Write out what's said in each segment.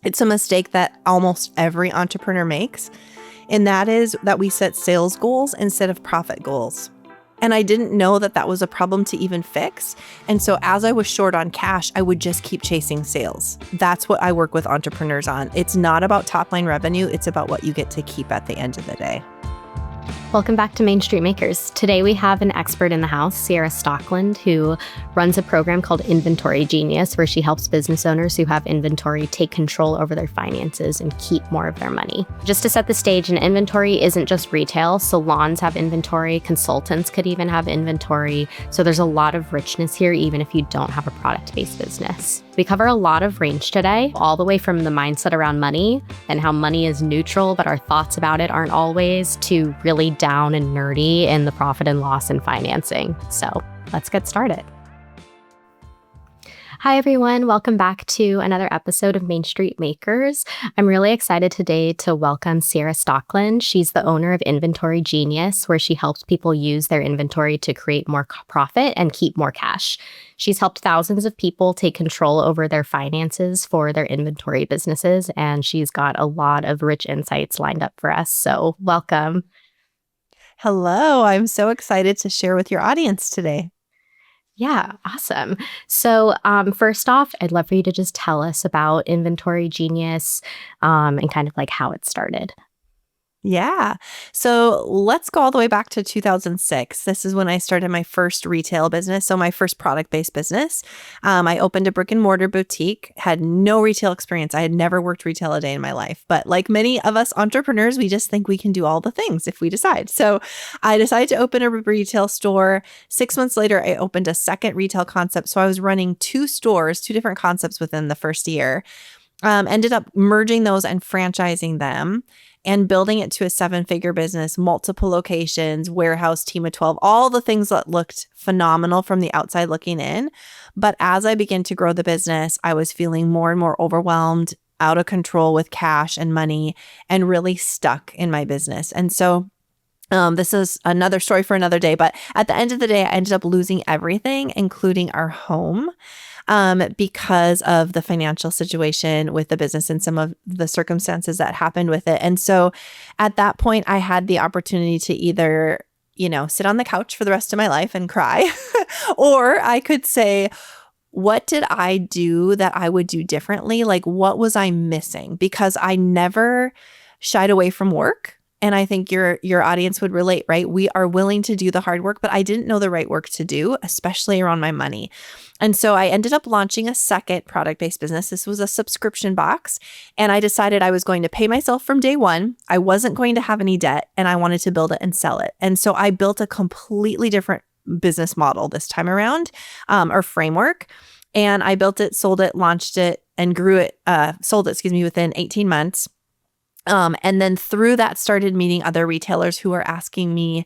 It's a mistake that almost every entrepreneur makes, and that is that we set sales goals instead of profit goals. And I didn't know that that was a problem to even fix. And so as I was short on cash, I would just keep chasing sales. That's what I work with entrepreneurs on. It's not about top line revenue. It's about what you get to keep at the end of the day. Welcome back to Main Street Makers. Today we have an expert in the house, Ciara Stockeland, who runs a program called Inventory Genius, where she helps business owners who have inventory take control over their finances and keep more of their money. Just to set the stage, an inventory isn't just retail. Salons have inventory, consultants could even have inventory. So there's a lot of richness here, even if you don't have a product-based business. We cover a lot of range today, all the way from the mindset around money and how money is neutral, but our thoughts about it aren't always, to really down and nerdy in the profit and loss and financing. So let's get started. Hi, everyone. Welcome back to another episode of Main Street Makers. I'm really excited today to welcome Ciara Stockeland. She's the owner of Inventory Genius, where she helps people use their inventory to create more profit and keep more cash. She's helped thousands of people take control over their finances for their inventory businesses, and she's got a lot of rich insights lined up for us. So welcome. Hello. I'm so excited to share with your audience today. Yeah, awesome. So first off, I'd love for you to just tell us about Inventory Genius and kind of like how it started. Yeah. So let's go all the way back to 2006. This is when I started my first retail business. So my first product-based business. I opened a brick and mortar boutique, had no retail experience. I had never worked retail a day in my life. But like many of us entrepreneurs, we just think we can do all the things if we decide. So I decided to open a retail store. 6 months later, I opened a second retail concept. So I was running two stores, two different concepts within the first year. Ended up merging those and franchising them and building it to a 7-figure business, multiple locations, warehouse, team of 12, all the things that looked phenomenal from the outside looking in. But as I began to grow the business, I was feeling more and more overwhelmed, out of control with cash and money, and really stuck in my business. And so this is another story for another day. But at the end of the day, I ended up losing everything, including our home. Because of the financial situation with the business and some of the circumstances that happened with it. And so at that point, I had the opportunity to either, sit on the couch for the rest of my life and cry, or I could say, what did I do that I would do differently? Like, what was I missing? Because I never shied away from work. And I think your audience would relate, right? We are willing to do the hard work, but I didn't know the right work to do, especially around my money. And so I ended up launching a second product-based business. This was a subscription box. And I decided I was going to pay myself from day one. I wasn't going to have any debt, and I wanted to build it and sell it. And so I built a completely different business model this time around, or framework. And I built it, sold it, launched it, and grew it, within 18 months. And then through that started meeting other retailers who were asking me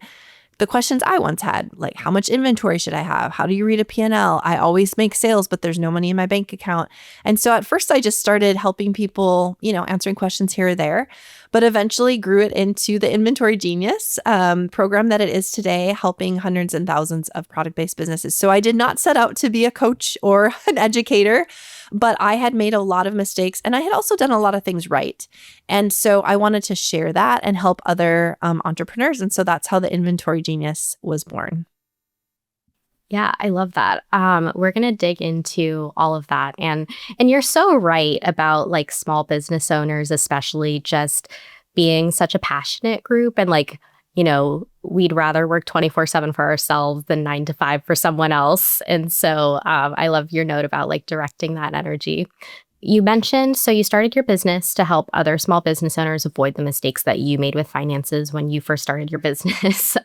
the questions I once had, like, how much inventory should I have? How do you read a P&L? I always make sales, but there's no money in my bank account. And so at first I just started helping people, answering questions here or there, but eventually grew it into the Inventory Genius program that it is today, helping hundreds and thousands of product-based businesses. So I did not set out to be a coach or an educator, but I had made a lot of mistakes, and I had also done a lot of things right. And so I wanted to share that and help other entrepreneurs. And so that's how the Inventory Genius was born. Yeah, I love that. We're going to dig into all of that. And you're so right about like small business owners, especially just being such a passionate group. And we'd rather work 24/7 for ourselves than 9 to 5 for someone else. And so I love your note about like directing that energy. You mentioned, so you started your business to help other small business owners avoid the mistakes that you made with finances when you first started your business.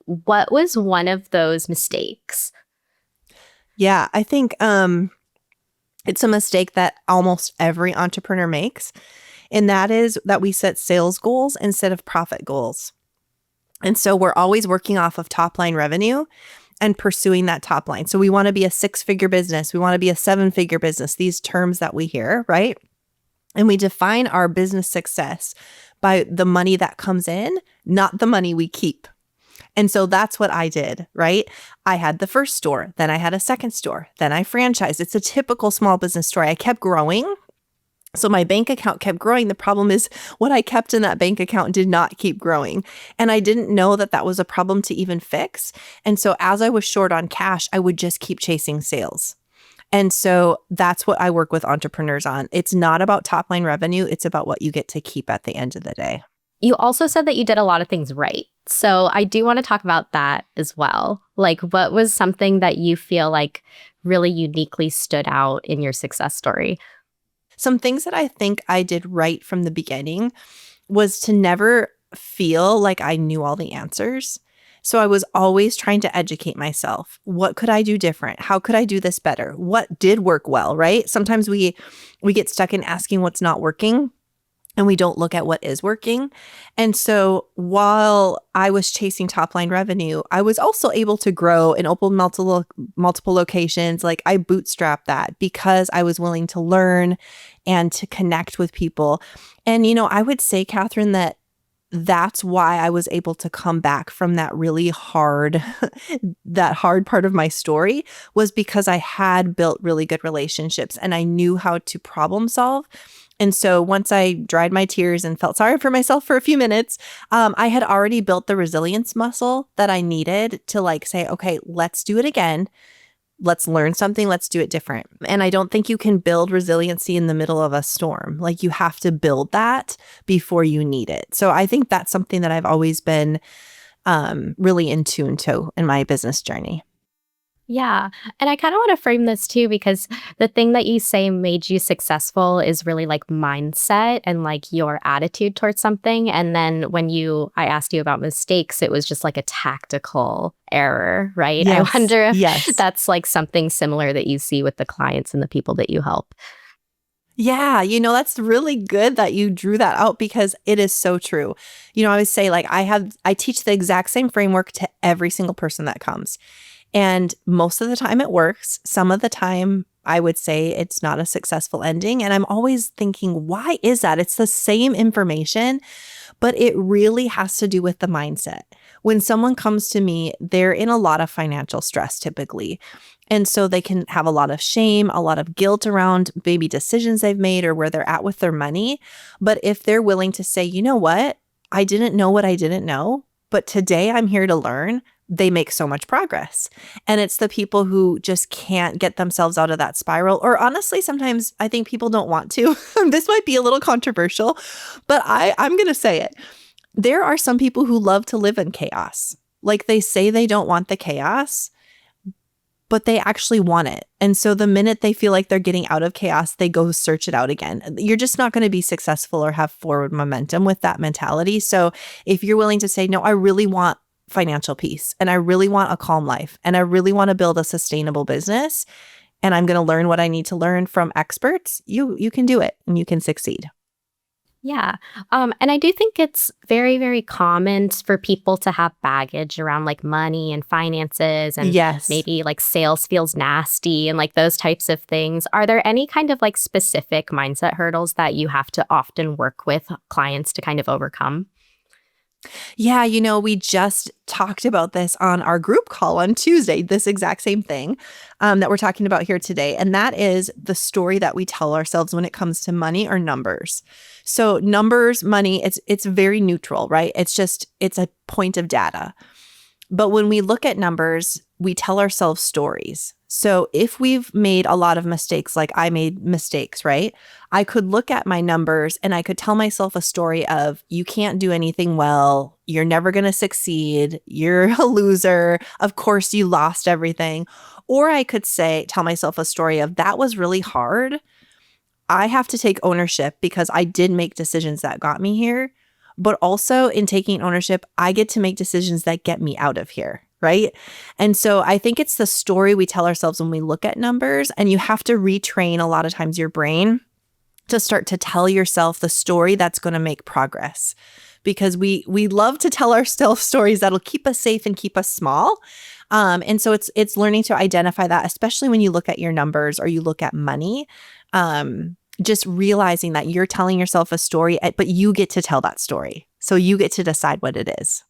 What was one of those mistakes? Yeah, I think it's a mistake that almost every entrepreneur makes. And that is that we set sales goals instead of profit goals. And so we're always working off of top line revenue and pursuing that top line. So we want to be a 6-figure business. We want to be a 7-figure business, these terms that we hear, right? And we define our business success by the money that comes in, not the money we keep. And so that's what I did, right? I had the first store, then I had a second store, then I franchised. It's a typical small business story. I kept growing. So my bank account kept growing. The problem is what I kept in that bank account did not keep growing. And I didn't know that that was a problem to even fix. And so as I was short on cash, I would just keep chasing sales. And so that's what I work with entrepreneurs on. It's not about top line revenue. It's about what you get to keep at the end of the day. You also said that you did a lot of things right. So I do want to talk about that as well. Like, what was something that you feel like really uniquely stood out in your success story? Some things that I think I did right from the beginning was to never feel like I knew all the answers. So I was always trying to educate myself. What could I do different? How could I do this better? What did work well, right? Sometimes we get stuck in asking what's not working and we don't look at what is working. And so while I was chasing top line revenue, I was also able to grow and open multiple locations. Like I bootstrapped that because I was willing to learn and to connect with people. And, I would say, Catherine, that that's why I was able to come back from that really hard, that hard part of my story was because I had built really good relationships and I knew how to problem solve. And so once I dried my tears and felt sorry for myself for a few minutes, I had already built the resilience muscle that I needed to say, okay, let's do it again. Let's learn something. Let's do it different. And I don't think you can build resiliency in the middle of a storm. Like you have to build that before you need it. So I think that's something that I've always been really in tune to in my business journey. Yeah. And I kind of want to frame this too, because the thing that you say made you successful is really like mindset and like your attitude towards something. And then when I asked you about mistakes, it was just like a tactical error, right? I Yes. wonder if Yes. that's like something similar that you see with the clients and the people that you help. Yeah, that's really good that you drew that out because it is so true. I always say I teach the exact same framework to every single person that comes. And most of the time it works. Some of the time I would say it's not a successful ending. And I'm always thinking, why is that? It's the same information, but it really has to do with the mindset. When someone comes to me, they're in a lot of financial stress typically. And so they can have a lot of shame, a lot of guilt around maybe decisions they've made or where they're at with their money. But if they're willing to say, you know what? I didn't know what I didn't know, but today I'm here to learn, they make so much progress. And it's the people who just can't get themselves out of that spiral. Or honestly, sometimes I think people don't want to. This might be a little controversial, but I'm going to say it. There are some people who love to live in chaos. Like they say they don't want the chaos, but they actually want it. And so the minute they feel like they're getting out of chaos, they go search it out again. You're just not going to be successful or have forward momentum with that mentality. So if you're willing to say, no, I really want financial peace and I really want a calm life and I really want to build a sustainable business and I'm going to learn what I need to learn from experts, you can do it and you can succeed. Yeah. And I do think it's very, very common for people to have baggage around like money and finances and Yes. maybe like sales feels nasty and like those types of things. Are there any kind of like specific mindset hurdles that you have to often work with clients to kind of overcome? Yeah, we just talked about this on our group call on Tuesday, this exact same thing that we're talking about here today. And that is the story that we tell ourselves when it comes to money or numbers. So numbers, money, it's very neutral, right? It's a point of data. But when we look at numbers, we tell ourselves stories. So if we've made a lot of mistakes, like I made mistakes, right? I could look at my numbers and I could tell myself a story of, you can't do anything well. You're never going to succeed. You're a loser. Of course, you lost everything. Or I could tell myself a story of, that was really hard. I have to take ownership because I did make decisions that got me here. But also in taking ownership, I get to make decisions that get me out of here, right? And so I think it's the story we tell ourselves when we look at numbers, and you have to retrain a lot of times your brain to start to tell yourself the story that's going to make progress. Because we love to tell ourselves stories that'll keep us safe and keep us small. And so it's learning to identify that, especially when you look at your numbers or you look at money. Just realizing that you're telling yourself a story, but you get to tell that story. So you get to decide what it is.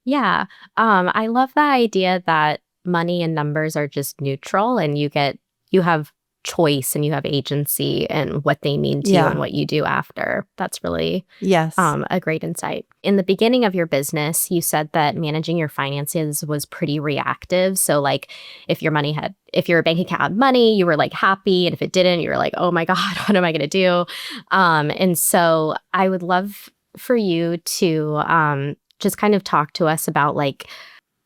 Yeah. I love the idea that money and numbers are just neutral and you have choice and you have agency and what they mean to you and Yeah. what you do after. That's really Yes. a great insight. In the beginning of your business, you said that managing your finances was pretty reactive. So like if your bank account had money, you were like happy. And if it didn't, you were like, oh my God, what am I going to do? And so I would love for you to just kind of talk to us about like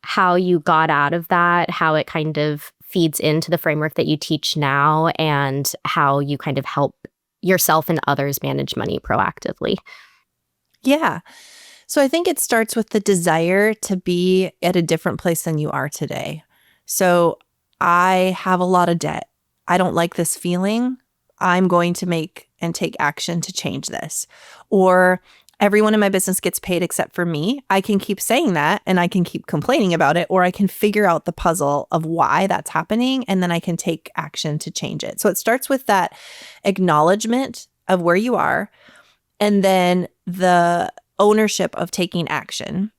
how you got out of that, how it kind of feeds into the framework that you teach now, and how you kind of help yourself and others manage money proactively. Yeah. So I think it starts with the desire to be at a different place than you are today. So I have a lot of debt. I don't like this feeling. I'm going to make and take action to change this. Or everyone in my business gets paid except for me. I can keep saying that and I can keep complaining about it, or I can figure out the puzzle of why that's happening and then I can take action to change it. So it starts with that acknowledgement of where you are and then the ownership of taking action.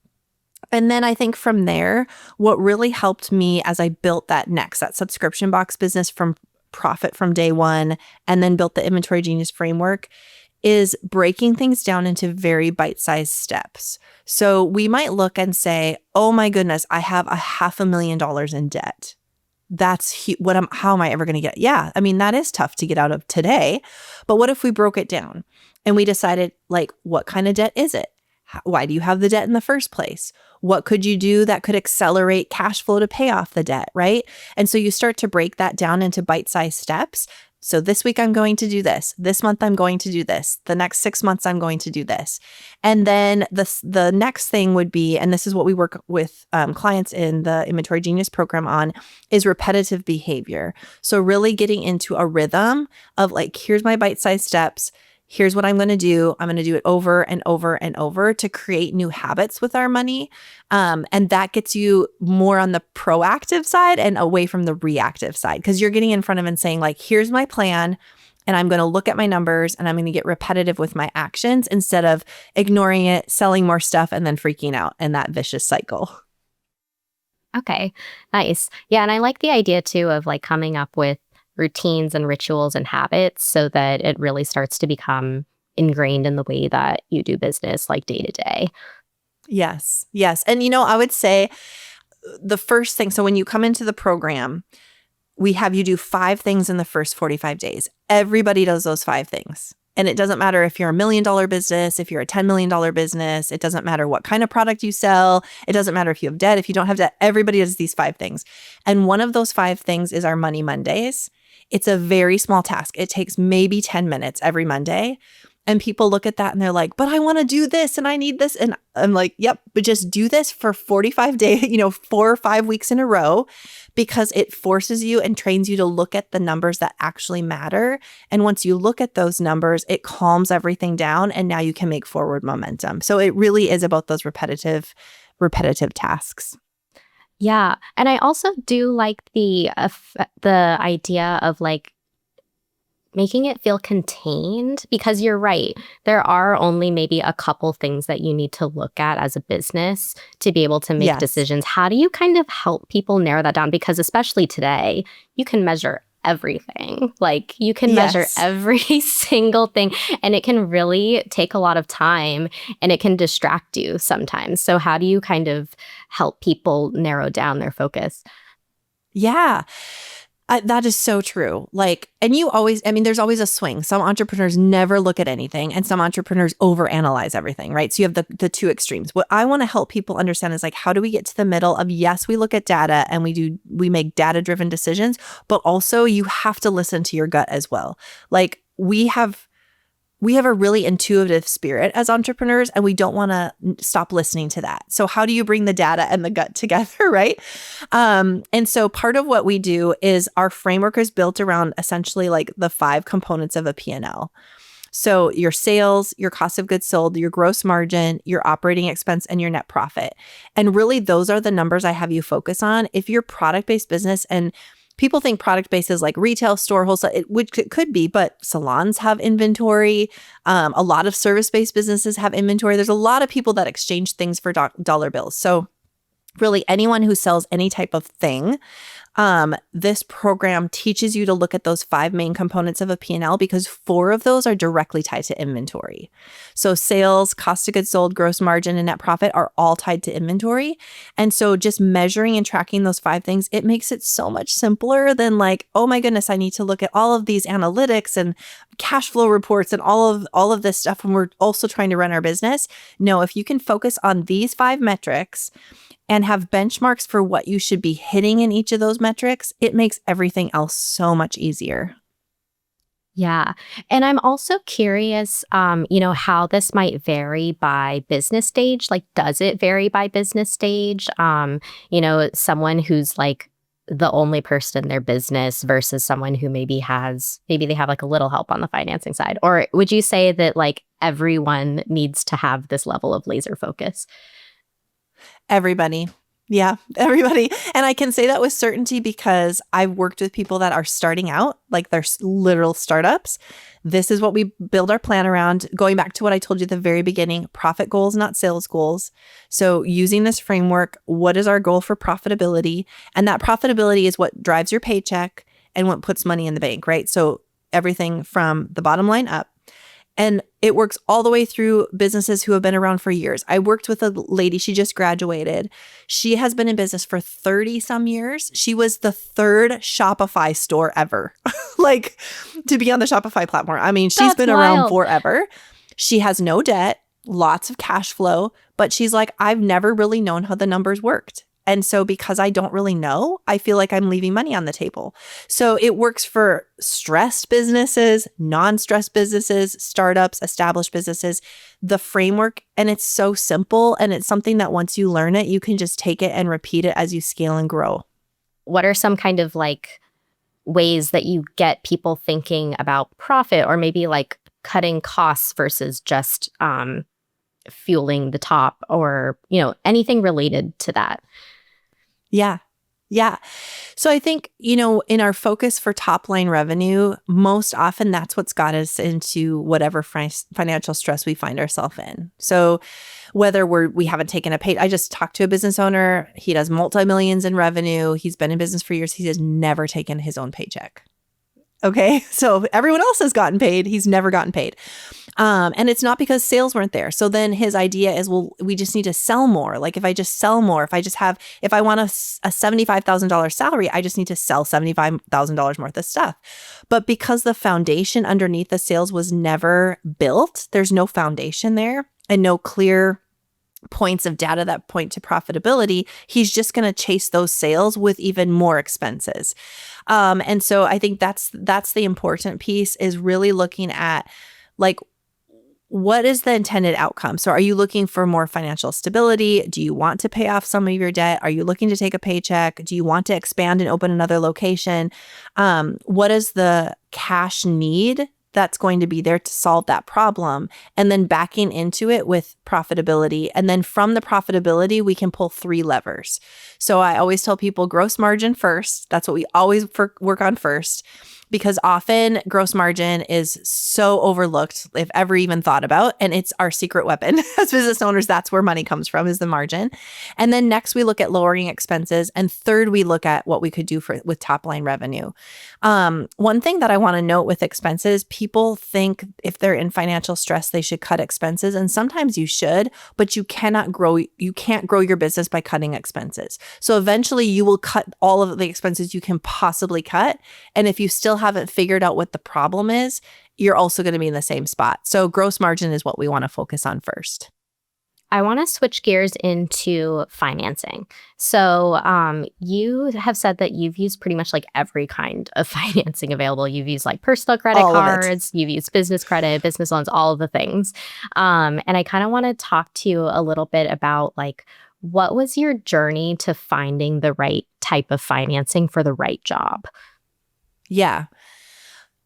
And then I think from there, what really helped me as I built that subscription box business from profit from day one, and then built the Inventory Genius framework, is breaking things down into very bite-sized steps. So we might look and say, oh my goodness, I have $500,000 in debt. How am I ever going to get? Yeah, I mean, that is tough to get out of today. But what if we broke it down and we decided, like, what kind of debt is it? Why do you have the debt in the first place? What could you do that could accelerate cash flow to pay off the debt, right? And so you start to break that down into bite-sized steps. So this week I'm going to do this. This month I'm going to do this. The next 6 months I'm going to do this. And then the next thing would be, and this is what we work with clients in the Inventory Genius program on, is repetitive behavior. So really getting into a rhythm of like, here's my bite-sized steps. Here's what I'm going to do. I'm going to do it over and over and over to create new habits with our money. And that gets you more on the proactive side and away from the reactive side, because you're getting in front of and saying like, here's my plan. And I'm going to look at my numbers and I'm going to get repetitive with my actions instead of ignoring it, selling more stuff, and then freaking out in that vicious cycle. Okay, nice. Yeah, and I like the idea too of like coming up with routines and rituals and habits so that it really starts to become ingrained in the way that you do business, like day to day. Yes. Yes. And I would say the first thing, so when you come into the program, we have you do 5 things in the first 45 days. Everybody does those 5 things. And it doesn't matter if you're a $1 million business, if you're a $10 million business, it doesn't matter what kind of product you sell. It doesn't matter if you have debt, if you don't have debt, everybody does these 5 things. And one of those 5 things is our Money Mondays. It's a very small task. It takes maybe 10 minutes every Monday. And people look at that and they're like, but I want to do this and I need this. And I'm like, yep, but just do this for 45 days, 4 or 5 weeks in a row, because it forces you and trains you to look at the numbers that actually matter. And once you look at those numbers, it calms everything down and now you can make forward momentum. So it really is about those repetitive tasks. Yeah, and I also do like the idea of like making it feel contained, because you're right. There are only maybe a couple things that you need to look at as a business to be able to make Yes. decisions. How do you kind of help people narrow that down? Because especially today, you can measure everything. Like you can measure Yes. every single thing, and it can really take a lot of time and it can distract you sometimes. So how do you kind of help people narrow down their focus? Yeah. That is so true. And there's always a swing. Some entrepreneurs never look at anything and some entrepreneurs overanalyze everything, right? So you have the 2 extremes. What I want to help people understand is like, how do we get to the middle of, yes, we look at data and we make data-driven decisions, but also you have to listen to your gut as well. Like we have a really intuitive spirit as entrepreneurs, and we don't want to stop listening to that. So how do you bring the data and the gut together, right? And so part of what we do is our framework is built around essentially like the 5 components of a P&L. So your sales, your cost of goods sold, your gross margin, your operating expense, and your net profit. And really those are the numbers I have you focus on. If you're product-based business, and people think product-based is like retail, store, wholesale, which it could be, but salons have inventory. A lot of service-based businesses have inventory. There's a lot of people that exchange things for dollar bills. So really anyone who sells any type of thing This program teaches you to look at those 5 main components of a P&L because 4 of those are directly tied to inventory. So sales, cost of goods sold, gross margin, and net profit are all tied to inventory. And so just measuring and tracking those 5 things, it makes it so much simpler than like, oh my goodness, I need to look at all of these analytics and cash flow reports and all of this stuff when we're also trying to run our business. No, if you can focus on these 5 metrics and have benchmarks for what you should be hitting in each of those metrics, it makes everything else so much easier. Yeah. And I'm also curious, how this might vary by business stage. Like, does it vary by business stage? Someone who's like the only person in their business versus someone who maybe they have like a little help on the financing side. Or would you say that like everyone needs to have this level of laser focus? Everybody. Yeah, everybody. And I can say that with certainty because I've worked with people that are starting out, like they're literal startups. This is what we build our plan around. Going back to what I told you at the very beginning, profit goals, not sales goals. So using this framework, what is our goal for profitability? And that profitability is what drives your paycheck and what puts money in the bank, right? So everything from the bottom line up. And it works all the way through businesses who have been around for years. I worked with a lady, she just graduated. She has been in business for 30 some years. She was the 3rd Shopify store ever, like to be on the Shopify platform. I mean, she's That's been wild. around forever. She has no debt, lots of cash flow, but she's like, I've never really known how the numbers worked. And so because I don't really know, I feel like I'm leaving money on the table. So it works for stressed businesses, non-stressed businesses, startups, established businesses, the framework. And it's so simple. And it's something that once you learn it, you can just take it and repeat it as you scale and grow. What are some kind of like ways that you get people thinking about profit or maybe like cutting costs versus just fueling the top or, anything related to that? Yeah. Yeah. So I think, in our focus for top line revenue, most often that's what's got us into whatever financial stress we find ourselves in. So whether we haven't taken a pay, I just talked to a business owner. He does multi-millions in revenue. He's been in business for years. He has never taken his own paycheck. Okay. So everyone else has gotten paid. He's never gotten paid. And it's not because sales weren't there. So then his idea is, well, we just need to sell more. Like if I just sell more, if I want a $75,000 salary, I just need to sell $75,000 worth of stuff. But because the foundation underneath the sales was never built, there's no foundation there and no clear points of data that point to profitability, he's just going to chase those sales with even more expenses. And so I think that's the important piece is really looking at like, what is the intended outcome? So are you looking for more financial stability? Do you want to pay off some of your debt? Are you looking to take a paycheck? Do you want to expand and open another location? What is the cash need that's going to be there to solve that problem? And then backing into it with profitability. And then from the profitability, we can pull 3 levers. So I always tell people gross margin first. That's what we always work on first. Because often gross margin is so overlooked, if ever even thought about, and it's our secret weapon. As business owners, that's where money comes from, is the margin. And then next, we look at lowering expenses. And third, we look at what we could do with top line revenue. One thing that I want to note with expenses, people think if they're in financial stress, they should cut expenses. And sometimes you should, but you can't grow your business by cutting expenses. So eventually you will cut all of the expenses you can possibly cut. And if you still haven't figured out what the problem is, you're also going to be in the same spot. So gross margin is what we want to focus on first. I want to switch gears into financing. So you have said that you've used pretty much like every kind of financing available. You've used like personal credit cards, you've used business credit, business loans, all of the things. And I kind of want to talk to you a little bit about like, what was your journey to finding the right type of financing for the right job? Yeah.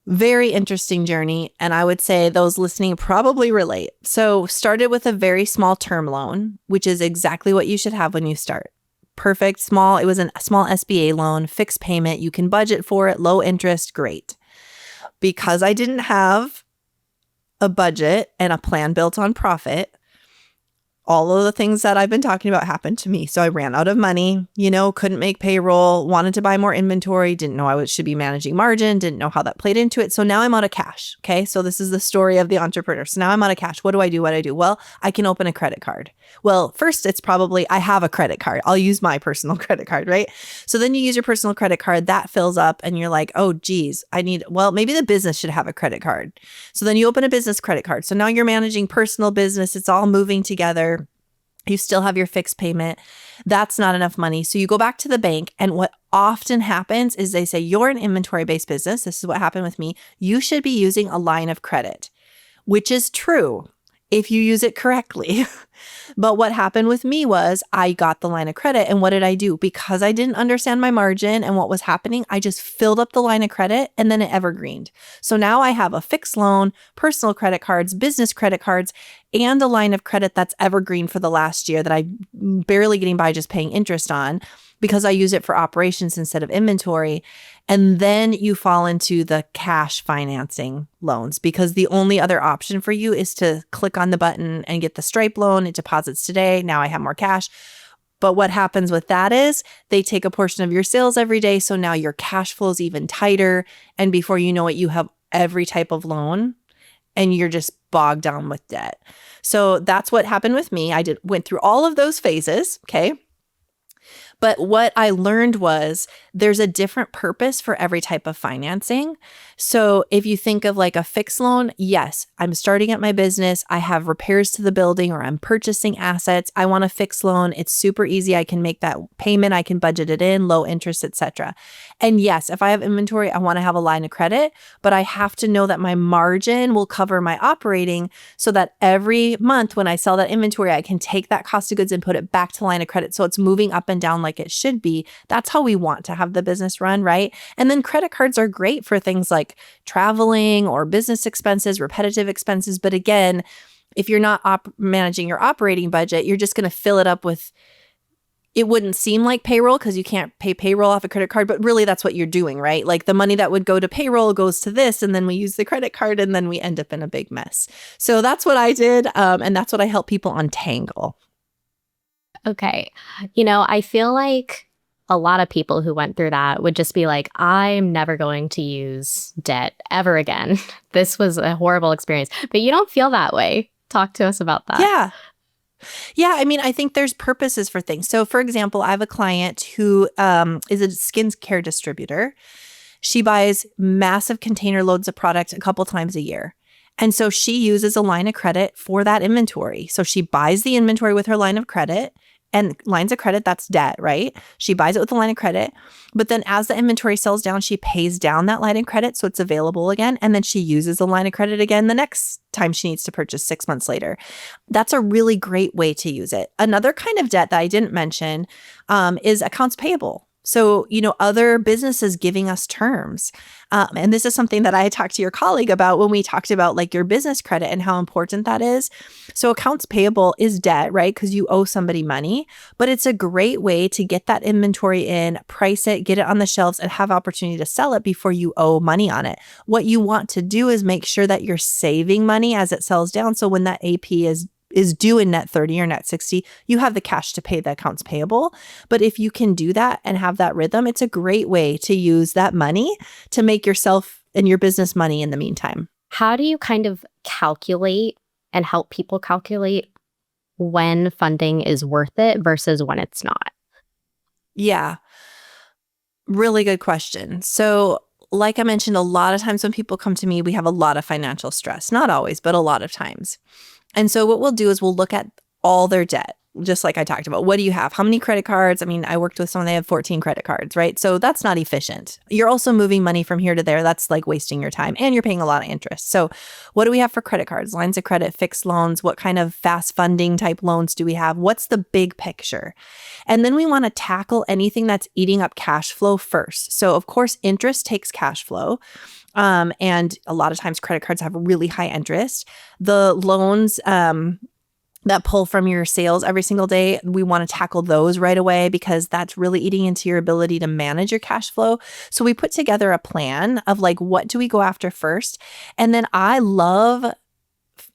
Very interesting journey. And I would say those listening probably relate. So started with a very small term loan, which is exactly what you should have when you start. Perfect, small. It was a small SBA loan, fixed payment. You can budget for it, low interest, great. Because I didn't have a budget and a plan built on profit, all of the things that I've been talking about happened to me. So I ran out of money, couldn't make payroll, wanted to buy more inventory, didn't know I should be managing margin, didn't know how that played into it. So now I'm out of cash. Okay. So this is the story of the entrepreneur. So now I'm out of cash. What do I do? Well, I can open a credit card. Well, first it's probably I have a credit card. I'll use my personal credit card, right? So then you use your personal credit card, that fills up and you're like, oh, geez, maybe the business should have a credit card. So then you open a business credit card. So now you're managing personal business. It's all moving together. You still have your fixed payment. That's not enough money. So you go back to the bank. And what often happens is they say, you're an inventory-based business. This is what happened with me. You should be using a line of credit, which is true if you use it correctly. But what happened with me was I got the line of credit. And what did I do? Because I didn't understand my margin and what was happening, I just filled up the line of credit and then it evergreened. So now I have a fixed loan, personal credit cards, business credit cards, and a line of credit that's evergreen for the last year that I'm barely getting by just paying interest on because I use it for operations instead of inventory. And then you fall into the cash financing loans because the only other option for you is to click on the button and get the Stripe loan. It deposits today. Now I have more cash. But what happens with that is they take a portion of your sales every day. So now your cash flow is even tighter. And before you know it, you have every type of loan and you're just bogged down with debt. So that's what happened with me. Went through all of those phases. Okay. But what I learned was there's a different purpose for every type of financing. So if you think of like a fixed loan, yes, I'm starting at my business. I have repairs to the building or I'm purchasing assets. I want a fixed loan. It's super easy. I can make that payment. I can budget it in, low interest, etc. And yes, if I have inventory, I want to have a line of credit, but I have to know that my margin will cover my operating so that every month when I sell that inventory, I can take that cost of goods and put it back to line of credit. So it's moving up and down like it should be. That's how we want to have the business run, right? And then credit cards are great for things like traveling or business expenses, repetitive expenses. But again, if you're not managing your operating budget, you're just going to fill it up with, it wouldn't seem like payroll because you can't pay payroll off a credit card, but really that's what you're doing, right? Like the money that would go to payroll goes to this, and then we use the credit card and then we end up in a big mess. So that's what I did. And that's what I help people untangle. Okay. I feel like a lot of people who went through that would just be like, I'm never going to use debt ever again. This was a horrible experience. But you don't feel that way. Talk to us about that. Yeah. Yeah. I mean, I think there's purposes for things. So for example, I have a client who is a skincare distributor. She buys massive container loads of product a couple times a year. And so she uses a line of credit for that inventory. So she buys the inventory with her line of credit. And lines of credit, that's debt, right? She buys it with a line of credit. But then as the inventory sells down, she pays down that line of credit so it's available again. And then she uses the line of credit again the next time she needs to purchase 6 months later. That's a really great way to use it. Another kind of debt that I didn't mention is accounts payable. So, other businesses giving us terms. And this is something that I talked to your colleague about when we talked about like your business credit and how important that is. So accounts payable is debt, right? Because you owe somebody money, but it's a great way to get that inventory in, price it, get it on the shelves, and have opportunity to sell it before you owe money on it. What you want to do is make sure that you're saving money as it sells down. So when that AP is due in net 30 or net 60, you have the cash to pay the accounts payable. But if you can do that and have that rhythm, it's a great way to use that money to make yourself and your business money in the meantime. How do you kind of calculate and help people calculate when funding is worth it versus when it's not? Yeah, really good question. So like I mentioned, a lot of times when people come to me, we have a lot of financial stress. Not always, but a lot of times. And so what we'll do is we'll look at all their debt, just like I talked about. What do you have? How many credit cards? I mean, I worked with someone, they have 14 credit cards, right? So that's not efficient. You're also moving money from here to there. That's like wasting your time and you're paying a lot of interest. So what do we have for credit cards? Lines of credit, fixed loans? What kind of fast funding type loans do we have? What's the big picture? And then we want to tackle anything that's eating up cash flow first. So of course, interest takes cash flow. And a lot of times credit cards have really high interest. The loans that pull from your sales every single day, we want to tackle those right away because that's really eating into your ability to manage your cash flow. So we put together a plan of like, what do we go after first? And then I love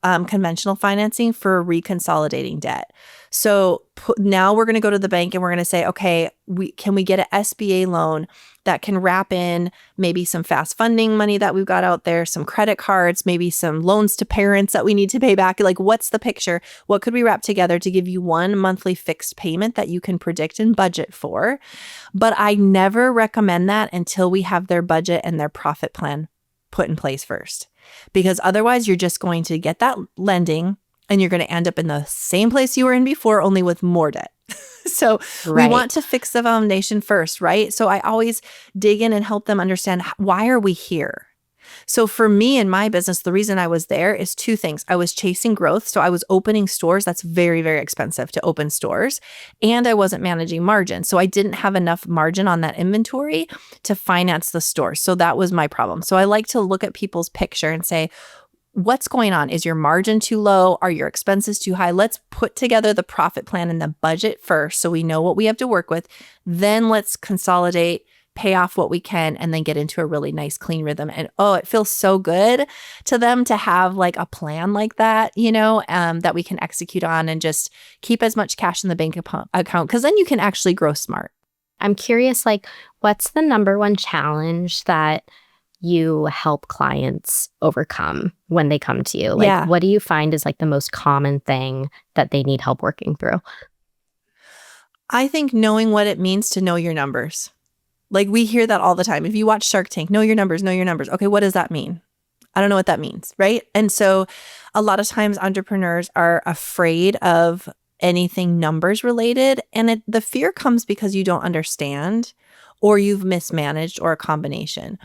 conventional financing for reconsolidating debt. So now we're going to go to the bank and we're going to say, okay, can we get an SBA loan that can wrap in maybe some fast funding money that we've got out there, some credit cards, maybe some loans to parents that we need to pay back. Like, what's the picture? What could we wrap together to give you one monthly fixed payment that you can predict and budget for? But I never recommend that until we have their budget and their profit plan put in place first, because otherwise you're just going to get that lending and you're going to end up in the same place you were in before, only with more debt. So we want to fix the foundation first, right? So I always dig in and help them understand, why are we here? So for me in my business, the reason I was there is two things. I was chasing growth. So I was opening stores. That's very, very expensive to open stores. And I wasn't managing margin. So I didn't have enough margin on that inventory to finance the store. So that was my problem. So I like to look at people's picture and say, what's going on? Is your margin too low? Are your expenses too high? Let's put together the profit plan and the budget first so we know what we have to work with. Then let's consolidate, pay off what we can, and then get into a really nice, clean rhythm. And it feels so good to them to have like a plan like that, that we can execute on and just keep as much cash in the bank account, because then you can actually grow smart. I'm curious, like, what's the number one challenge that you help clients overcome when they come to you? Like, what do you find is like the most common thing that they need help working through? I think knowing what it means to know your numbers. Like, we hear that all the time. If you watch Shark Tank, know your numbers, know your numbers. Okay, what does that mean? I don't know what that means, right? And so a lot of times entrepreneurs are afraid of anything numbers related. And the fear comes because you don't understand, or you've mismanaged, or a combination.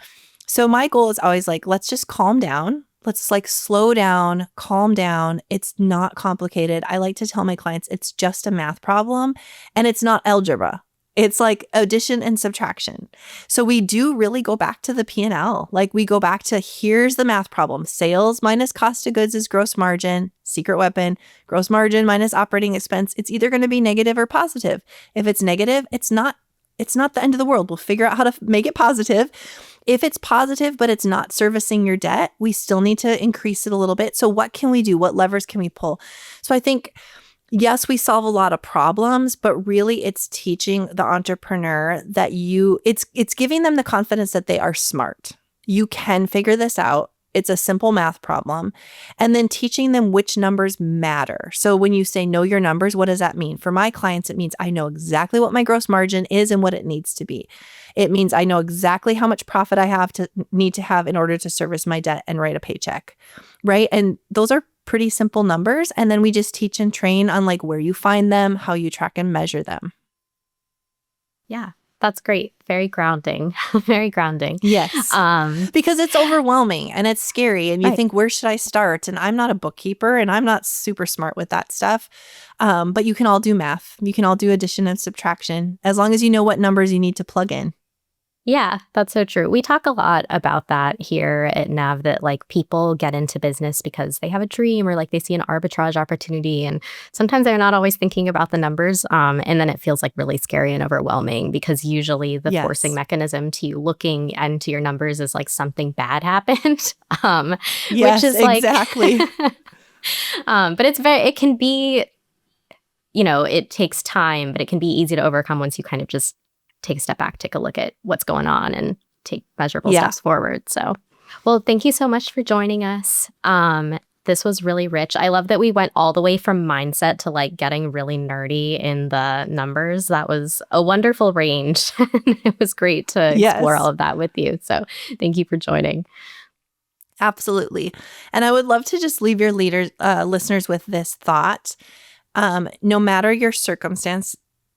So my goal is always like, let's just calm down. Let's like slow down, calm down. It's not complicated. I like to tell my clients it's just a math problem, and it's not algebra. It's like addition and subtraction. So we do really go back to the P&L. Like, we go back to, here's the math problem. Sales minus cost of goods is gross margin, secret weapon. Gross margin minus operating expense. It's either going to be negative or positive. If it's negative, it's not the end of the world. We'll figure out how to make it positive. If it's positive, but it's not servicing your debt, we still need to increase it a little bit. So what can we do? What levers can we pull? So I think, yes, we solve a lot of problems, but really it's teaching the entrepreneur that it's giving them the confidence that they are smart. You can figure this out. It's a simple math problem. And then teaching them which numbers matter. So when you say know your numbers, what does that mean? For my clients, it means I know exactly what my gross margin is and what it needs to be. It means I know exactly how much profit I need to have in order to service my debt and write a paycheck, right? And those are pretty simple numbers. And then we just teach and train on like where you find them, how you track and measure them. Yeah. That's great. Very grounding. Very grounding. Yes. Because it's overwhelming and it's scary, and you think, where should I start? And I'm not a bookkeeper and I'm not super smart with that stuff. But you can all do math. You can all do addition and subtraction, as long as you know what numbers you need to plug in. Yeah, that's so true. We talk a lot about that here at NAV, that like people get into business because they have a dream or like they see an arbitrage opportunity. And sometimes they're not always thinking about the numbers. And then it feels like really scary and overwhelming, because usually the forcing mechanism to you looking into your numbers is like something bad happened. Yes, which is exactly. But it can be, it takes time, but it can be easy to overcome once you kind of just take a step back, take a look at what's going on, and take measurable steps forward. So, well, thank you so much for joining us. This was really rich. I love that we went all the way from mindset to like getting really nerdy in the numbers. That was a wonderful range. It was great to explore all of that with you. So thank you for joining. Absolutely. And I would love to just leave your listeners with this thought. No matter your circumstance,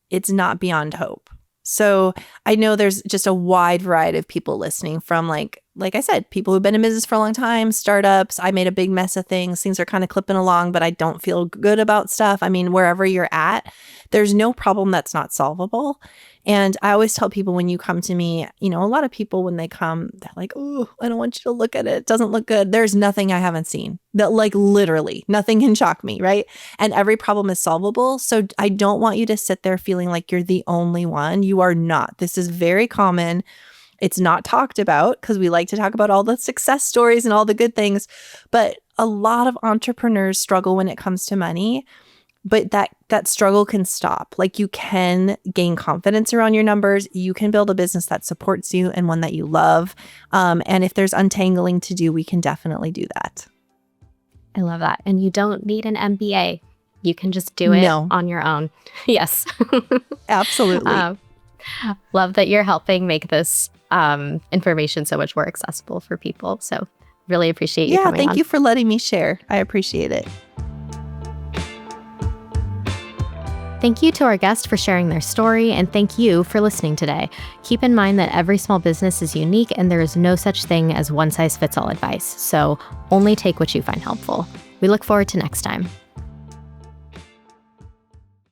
it's not beyond hope. So I know there's just a wide variety of people listening, from like I said, people who've been in business for a long time, startups. I made a big mess of things. Things are kind of clipping along, but I don't feel good about stuff. I mean, wherever you're at, there's no problem that's not solvable. And I always tell people, when you come to me, a lot of people, when they come, they're like, oh, I don't want you to look at it. It doesn't look good. There's nothing I haven't seen. That, like, literally nothing can shock me, right? And every problem is solvable. So I don't want you to sit there feeling like you're the only one. You are not. This is very common. It's not talked about because we like to talk about all the success stories and all the good things. But a lot of entrepreneurs struggle when it comes to money, but that struggle can stop. Like, you can gain confidence around your numbers. You can build a business that supports you and one that you love. And if there's untangling to do, we can definitely do that. I love that. And you don't need an MBA. You can just do it on your own. Yes. Absolutely. Love that you're helping make this information so much more accessible for people. So really appreciate you coming on. Yeah, thank you for letting me share. I appreciate it. Thank you to our guest for sharing their story, and thank you for listening today. Keep in mind that every small business is unique and there is no such thing as one-size-fits-all advice. So only take what you find helpful. We look forward to next time.